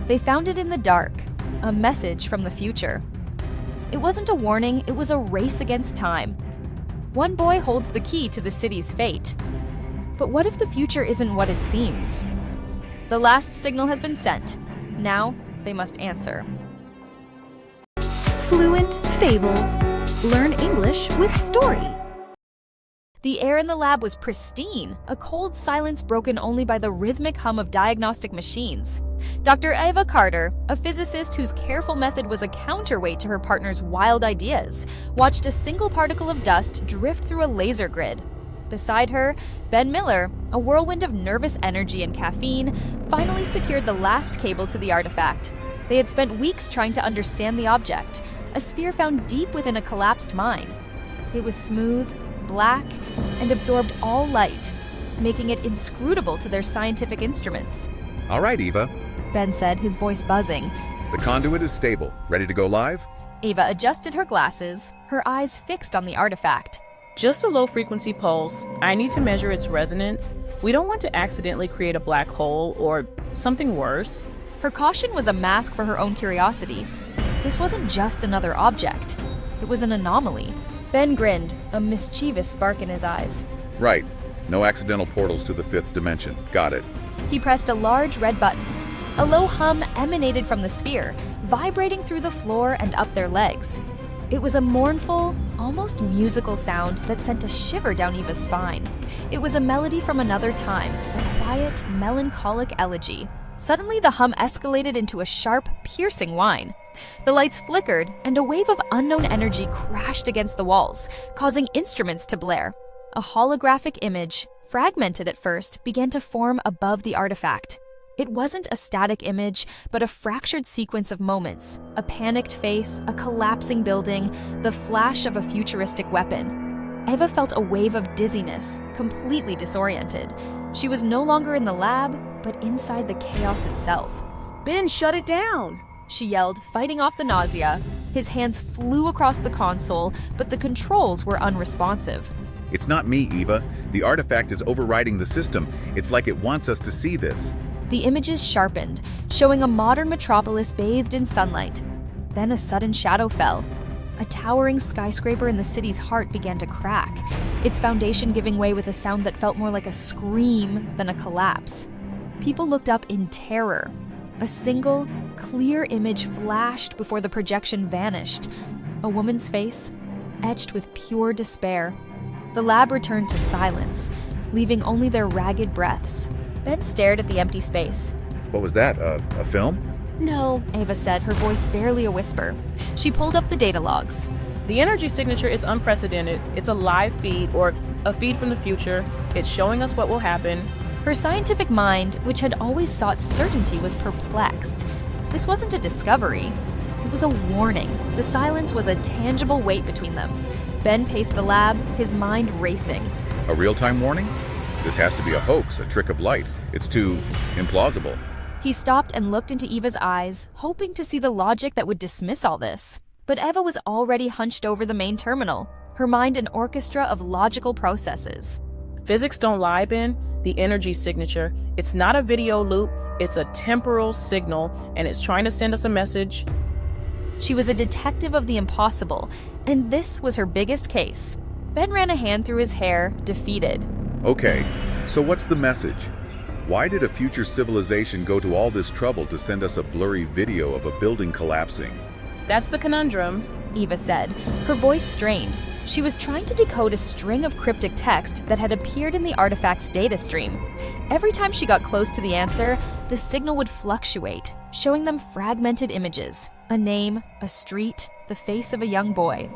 They found it in the dark, a message from the future. It wasn't a warning, it was a race against time. One boy holds the key to the city's fate. But what if the future isn't what it seems? The last signal has been sent. Now, they must answer. Fluent Fables. Learn English with story. The air in the lab was pristine, a cold silence broken only by the rhythmic hum of diagnostic machines. Dr. Eva Carter, a physicist whose careful method was a counterweight to her partner's wild ideas, watched a single particle of dust drift through a laser grid. Beside her, Ben Miller, a whirlwind of nervous energy and caffeine, finally secured the last cable to the artifact. They had spent weeks trying to understand the object, a sphere found deep within a collapsed mine. It was smooth, black, and absorbed all light, making it inscrutable to their scientific instruments. All right, Eva. Ben said, his voice buzzing. The conduit is stable. Ready to go live? Eva adjusted her glasses, her eyes fixed on the artifact. Just a low-frequency pulse. I need to measure its resonance. We don't want to accidentally create a black hole or something worse. Her caution was a mask for her own curiosity. This wasn't just another object. It was an anomaly. Ben grinned, a mischievous spark in his eyes. Right. No accidental portals to the fifth dimension. Got it. He pressed a large red button. A low hum emanated from the sphere, vibrating through the floor and up their legs. It was a mournful, almost musical sound that sent a shiver down Eva's spine. It was a melody from another time, a quiet, melancholic elegy. Suddenly, the hum escalated into a sharp, piercing whine. The lights flickered, and a wave of unknown energy crashed against the walls, causing instruments to blare. A holographic image, fragmented at first, began to form above the artifact. It wasn't a static image, but a fractured sequence of moments. A panicked face, a collapsing building, the flash of a futuristic weapon. Eva felt a wave of dizziness, completely disoriented. She was no longer in the lab, but inside the chaos itself. Ben, shut it down! She yelled, fighting off the nausea. His hands flew across the console, but the controls were unresponsive. It's not me, Eva. The artifact is overriding the system. It's like it wants us to see this. The images sharpened, showing a modern metropolis bathed in sunlight. Then a sudden shadow fell. A towering skyscraper in the city's heart began to crack, its foundation giving way with a sound that felt more like a scream than a collapse. People looked up in terror. A single, clear image flashed before the projection vanished. A woman's face, etched with pure despair. The lab returned to silence, leaving only their ragged breaths. Ben stared at the empty space. What was that, a film? No, Eva said, her voice barely a whisper. She pulled up the data logs. The energy signature is unprecedented. It's a live feed, or a feed from the future. It's showing us what will happen. Her scientific mind, which had always sought certainty, was perplexed. This wasn't a discovery. It was a warning. The silence was a tangible weight between them. Ben paced the lab, his mind racing. A real-time warning? This has to be a hoax, a trick of light. It's too implausible. He stopped and looked into Eva's eyes, hoping to see the logic that would dismiss all this. But Eva was already hunched over the main terminal, her mind an orchestra of logical processes. Physics don't lie, Ben. The energy signature. It's not a video loop, it's a temporal signal, and it's trying to send us a message. She was a detective of the impossible, and this was her biggest case. Ben ran a hand through his hair, defeated. Okay, so what's the message? Why did a future civilization go to all this trouble to send us a blurry video of a building collapsing? That's the conundrum, Eva said, her voice strained. She was trying to decode a string of cryptic text that had appeared in the artifact's data stream. Every time she got close to the answer, the signal would fluctuate, showing them fragmented images. A name, a street, the face of a young boy.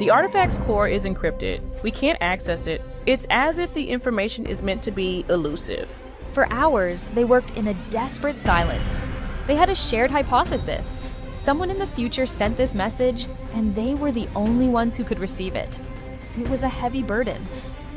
The artifact's core is encrypted. We can't access it. It's as if the information is meant to be elusive. For hours, they worked in a desperate silence. They had a shared hypothesis. Someone in the future sent this message, and they were the only ones who could receive it. It was a heavy burden,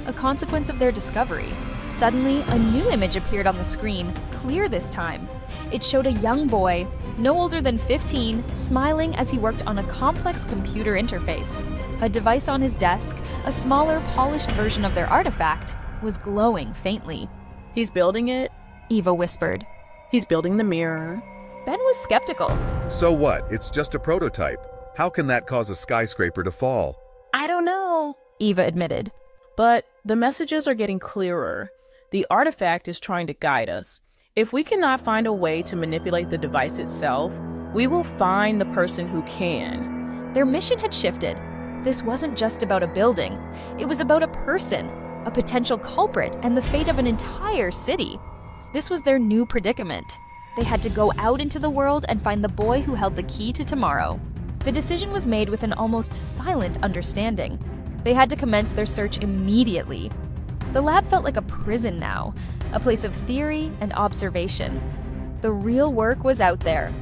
a consequence of their discovery. Suddenly, a new image appeared on the screen, clear this time. It showed a young boy, no older than 15, smiling as he worked on a complex computer interface. A device on his desk, a smaller, polished version of their artifact, was glowing faintly. He's building it, Eva whispered. He's building the mirror. Ben was skeptical. So what? It's just a prototype. How can that cause a skyscraper to fall? I don't know, Eva admitted. but the messages are getting clearer. The artifact is trying to guide us. If we cannot find a way to manipulate the device itself, we will find the person who can. Their mission had shifted. This wasn't just about a building. It was about a person, a potential culprit, and the fate of an entire city. This was their new predicament. They had to go out into the world and find the boy who held the key to tomorrow. The decision was made with an almost silent understanding. They had to commence their search immediately. The lab felt like a prison now, a place of theory and observation. The real work was out there.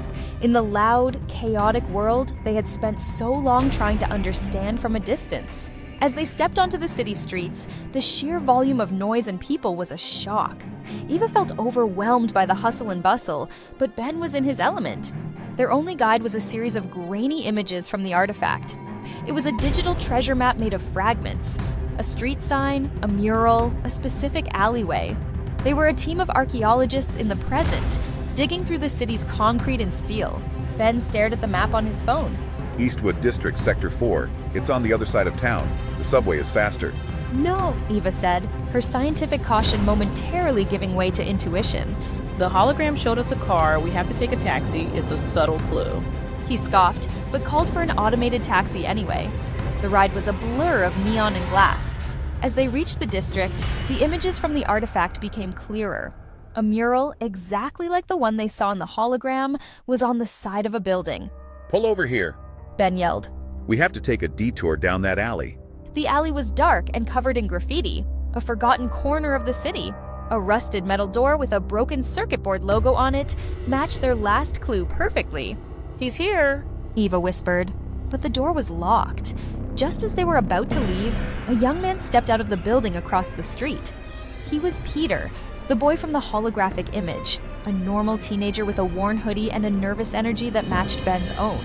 In the loud, chaotic world they had spent so long trying to understand from a distance. As they stepped onto the city streets, the sheer volume of noise and people was a shock. Eva felt overwhelmed by the hustle and bustle, but Ben was in his element. Their only guide was a series of grainy images from the artifact. It was a digital treasure map made of fragments, a street sign, a mural, a specific alleyway. They were a team of archaeologists in the present, digging through the city's concrete and steel. Ben stared at the map on his phone. Eastwood District, Sector 4. It's on the other side of town. The subway is faster. No, Eva said, her scientific caution momentarily giving way to intuition. The hologram showed us a car. We have to take a taxi. It's a subtle clue. He scoffed, but called for an automated taxi anyway. The ride was a blur of neon and glass. As they reached the district, the images from the artifact became clearer. A mural, exactly like the one they saw in the hologram, was on the side of a building. Pull over here. Ben yelled. We have to take a detour down that alley. The alley was dark and covered in graffiti, a forgotten corner of the city. A rusted metal door with a broken circuit board logo on it matched their last clue perfectly. He's here, Eva whispered, but the door was locked. Just as they were about to leave, a young man stepped out of the building across the street. He was Peter, the boy from the holographic image, a normal teenager with a worn hoodie and a nervous energy that matched Ben's own.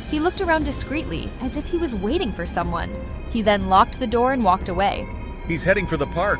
He looked around discreetly, as if he was waiting for someone. He then locked the door and walked away. He's heading for the park.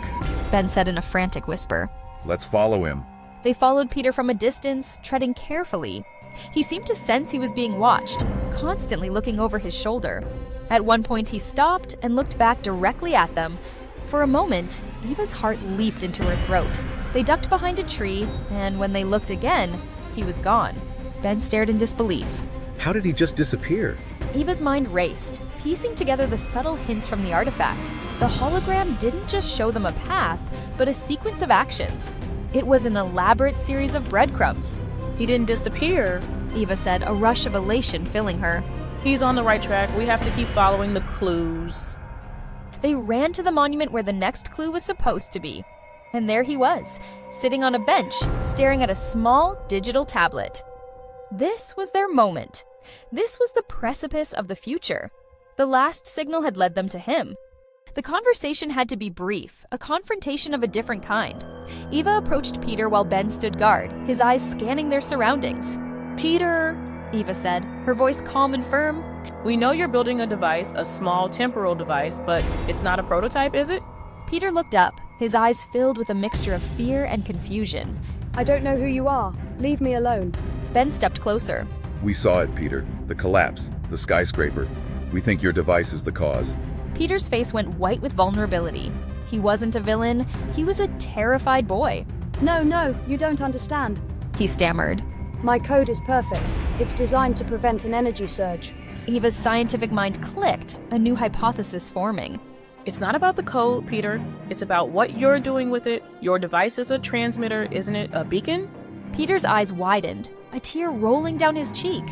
Ben said in a frantic whisper. Let's follow him. They followed Peter from a distance, treading carefully. He seemed to sense he was being watched, constantly looking over his shoulder. At one point he stopped and looked back directly at them. For a moment, Eva's heart leaped into her throat. They ducked behind a tree, and when they looked again, he was gone. Ben stared in disbelief. How did he just disappear? Eva's mind raced, piecing together the subtle hints from the artifact. The hologram didn't just show them a path, but a sequence of actions. It was an elaborate series of breadcrumbs. He didn't disappear, Eva said, a rush of elation filling her. He's on the right track. We have to keep following the clues. They ran to the monument where the next clue was supposed to be. And there he was, sitting on a bench, staring at a small digital tablet. This was their moment. This was the precipice of the future. The last signal had led them to him. The conversation had to be brief, a confrontation of a different kind. Eva approached Peter while Ben stood guard, his eyes scanning their surroundings. Peter, Eva said, her voice calm and firm. We know you're building a device, a small temporal device, but it's not a prototype, is it? Peter looked up, his eyes filled with a mixture of fear and confusion. I don't know who you are. Leave me alone. Ben stepped closer. We saw it, Peter. The collapse, the skyscraper. We think your device is the cause. Peter's face went white with vulnerability. He wasn't a villain, he was a terrified boy. No, you don't understand. He stammered. My code is perfect. It's designed to prevent an energy surge. Eva's scientific mind clicked, a new hypothesis forming. It's not about the code, Peter. It's about what you're doing with it. Your device is a transmitter, isn't it? A beacon? Peter's eyes widened, a tear rolling down his cheek.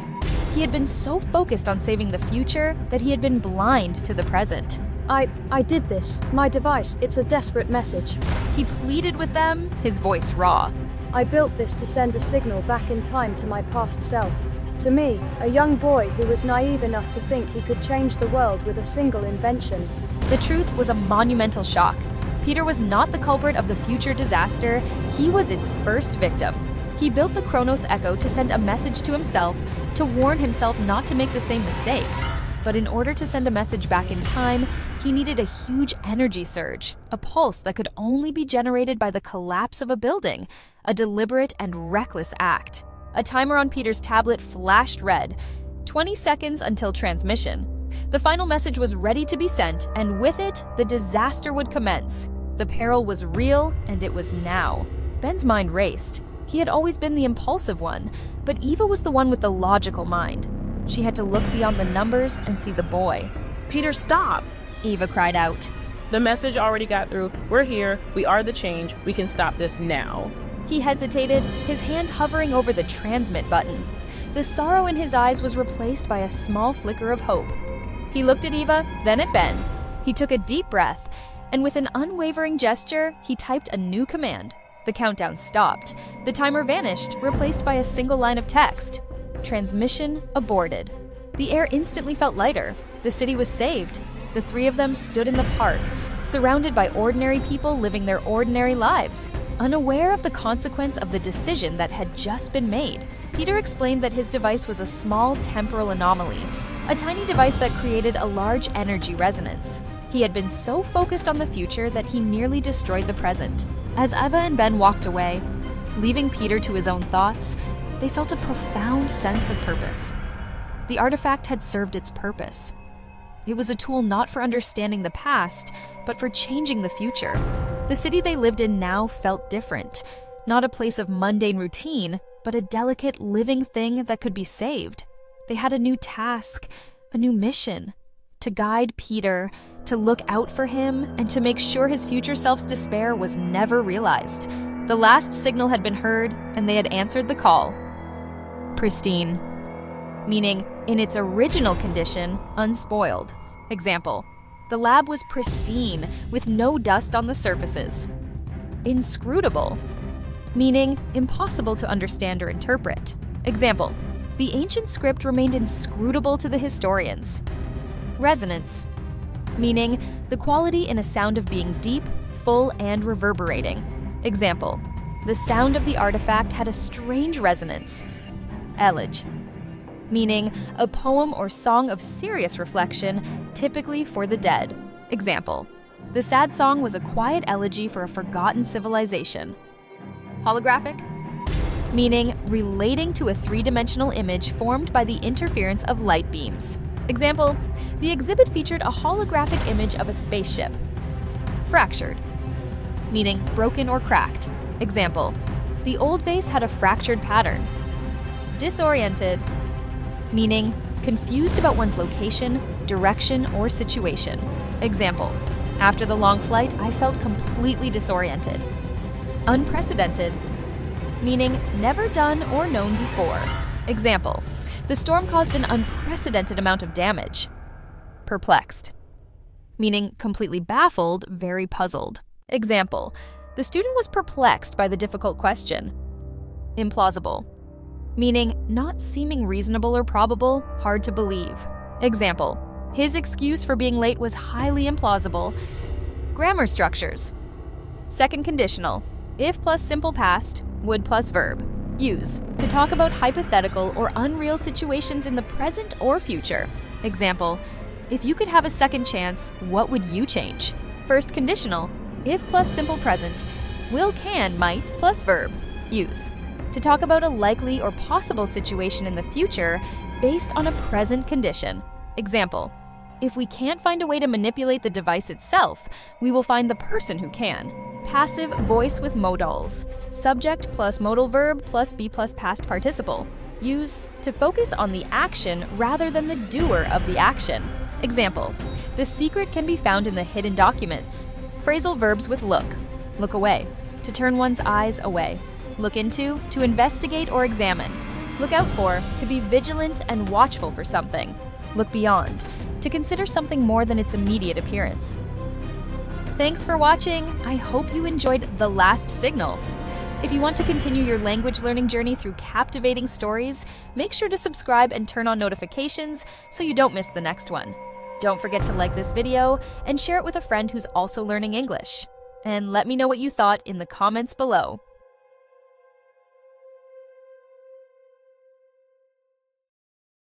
He had been so focused on saving the future that he had been blind to the present. I did this. My device, it's a desperate message. He pleaded with them, his voice raw. I built this to send a signal back in time to my past self. To me, a young boy who was naive enough to think he could change the world with a single invention. The truth was a monumental shock. Peter was not the culprit of the future disaster, he was its first victim. He built the Chronos Echo to send a message to himself, to warn himself not to make the same mistake. But in order to send a message back in time, he needed a huge energy surge, a pulse that could only be generated by the collapse of a building, a deliberate and reckless act. A timer on Peter's tablet flashed red. 20 seconds until transmission. The final message was ready to be sent, and with it, the disaster would commence. The peril was real, and it was now. Ben's mind raced. He had always been the impulsive one, but Eva was the one with the logical mind. She had to look beyond the numbers and see the boy. Peter, stop! Eva cried out. The message already got through. We're here. We are the change. We can stop this now. He hesitated, his hand hovering over the transmit button. The sorrow in his eyes was replaced by a small flicker of hope. He looked at Eva, then at Ben. He took a deep breath, and with an unwavering gesture, he typed a new command. The countdown stopped. The timer vanished, replaced by a single line of text. Transmission aborted. The air instantly felt lighter. The city was saved. The three of them stood in the park, surrounded by ordinary people living their ordinary lives, unaware of the consequence of the decision that had just been made. Peter explained that his device was a small temporal anomaly, a tiny device that created a large energy resonance. He had been so focused on the future that he nearly destroyed the present. As Eva and Ben walked away, leaving Peter to his own thoughts, they felt a profound sense of purpose. The artifact had served its purpose. It was a tool not for understanding the past, but for changing the future. The city they lived in now felt different, not a place of mundane routine, but a delicate living thing that could be saved. They had a new task, a new mission, to guide Peter, to look out for him, and to make sure his future self's despair was never realized. The last signal had been heard, and they had answered the call. Pristine, meaning in its original condition, unspoiled. Example, the lab was pristine, with no dust on the surfaces. Inscrutable, meaning impossible to understand or interpret. Example, the ancient script remained inscrutable to the historians. Resonance, meaning the quality in a sound of being deep, full, and reverberating. Example, the sound of the artifact had a strange resonance. Elegy, meaning a poem or song of serious reflection, typically for the dead. Example, the sad song was a quiet elegy for a forgotten civilization. Holographic, meaning relating to a three-dimensional image formed by the interference of light beams. Example, the exhibit featured a holographic image of a spaceship. Fractured, meaning broken or cracked. Example, the old vase had a fractured pattern. Disoriented, meaning confused about one's location, direction, or situation. Example, after the long flight, I felt completely disoriented. Unprecedented, meaning never done or known before. Example, the storm caused an unprecedented amount of damage. Perplexed, meaning completely baffled, very puzzled. Example, the student was perplexed by the difficult question. Implausible, meaning not seeming reasonable or probable, hard to believe. Example, his excuse for being late was highly implausible. Grammar structures. Second conditional, if plus simple past, would plus verb. Use to talk about hypothetical or unreal situations in the present or future. Example, if you could have a second chance, what would you change? First conditional, if plus simple present, will, can, might plus verb. Use to talk about a likely or possible situation in the future based on a present condition. Example, if we can't find a way to manipulate the device itself, we will find the person who can. Passive voice with modals. Subject plus modal verb plus be plus past participle. Use to focus on the action rather than the doer of the action. Example, the secret can be found in the hidden documents. Phrasal verbs with look away, to turn one's eyes away. Look into, to investigate or examine. Look out for, to be vigilant and watchful for something. Look beyond, to consider something more than its immediate appearance. Thanks for watching. I hope you enjoyed The Last Signal. If you want to continue your language learning journey through captivating stories, make sure to subscribe and turn on notifications so you don't miss the next one. Don't forget to like this video and share it with a friend who's also learning English. And let me know what you thought in the comments below.